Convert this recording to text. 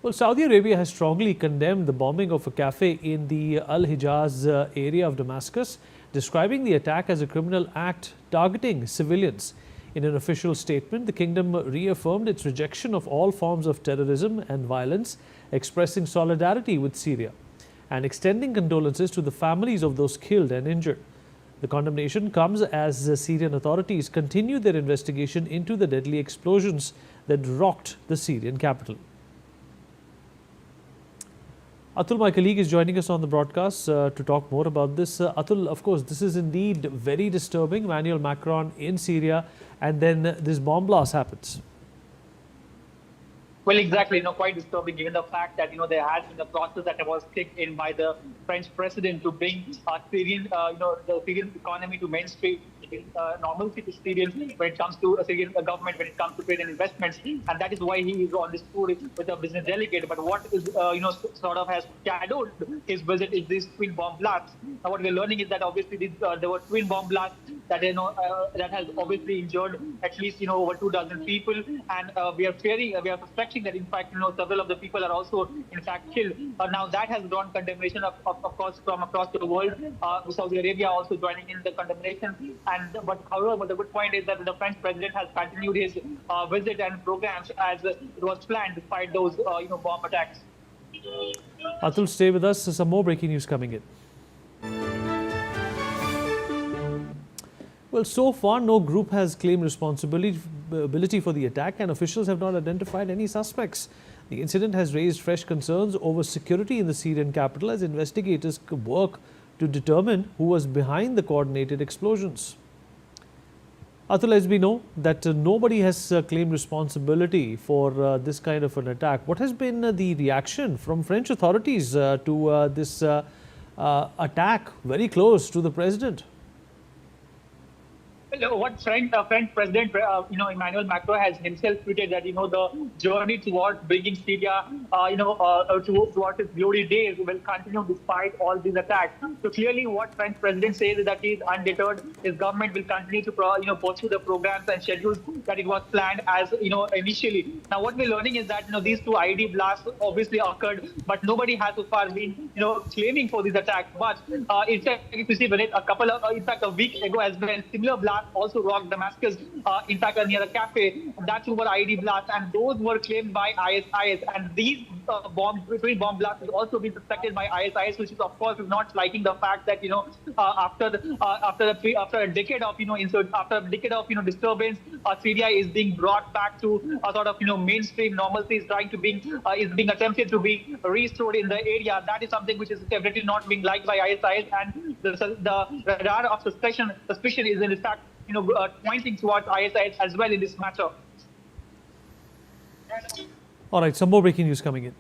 Well, Saudi Arabia has strongly condemned the bombing of a cafe in the Al-Hijaz area of Damascus, describing the attack as a criminal act targeting civilians. In an official statement, the kingdom reaffirmed its rejection of all forms of terrorism and violence, expressing solidarity with Syria and extending condolences to the families of those killed and injured. The condemnation comes as the Syrian authorities continue their investigation into the deadly explosions that rocked the Syrian capital. Atul, my colleague, is joining us on the broadcast to talk more about this. Atul, of course, this is indeed very disturbing. Emmanuel Macron in Syria, and then this bomb blast happens. Well, exactly, quite disturbing given the fact that, there has been a process that was kicked in by the French president to bring Syrian, the Syrian economy to mainstream normalcy to Syrians when it comes to a Syrian government, when it comes to trade and investments. And that is why he is on this tour with a business delegate. But what is, sort of has shadowed his visit is these twin bomb blasts. Now, what we're learning is that obviously there were twin bomb blasts that, that has obviously injured at least, over 2,000 people. And we are suspecting that, in fact, several of the people are also, in fact, killed. Now, that has drawn condemnation, of course, from across the world. Saudi Arabia also joining in the condemnation. But however, the good point is that the French president has continued his visit and programs as it was planned, despite those, bomb attacks. Atul, stay with us. Some more breaking news coming in. Well, so far, no group has claimed responsibility for the attack, and officials have not identified any suspects. The incident has raised fresh concerns over security in the Syrian capital as investigators work to determine who was behind the coordinated explosions. Atul, as we know that nobody has claimed responsibility for this kind of an attack. What has been the reaction from French authorities to this attack very close to the president? What French President, Emmanuel Macron has himself tweeted that, the journey towards bringing Syria, towards its glory days will continue despite all these attacks. So clearly what French President says is that he is undeterred. His government will continue to, pursue the programs and schedules that it was planned as, initially. Now, what we're learning is that, these two IED blasts obviously occurred, but nobody has so far been, claiming for these attacks. But in fact, if you see, a week ago as well, similar blast also rocked Damascus, in fact, near a cafe. That too were IED blasts, and those were claimed by ISIS. And these twin bomb blasts has also been suspected by ISIS, which is, of course, not liking the fact that, after a decade of, disturbance, Syria is being brought back to a sort of, mainstream normalcy, is being attempted to be restored in the area. That is something which is definitely not being liked by ISIS, and the radar of suspicion is in fact, pointing towards ISIS as well in this matter. All right, some more breaking news coming in.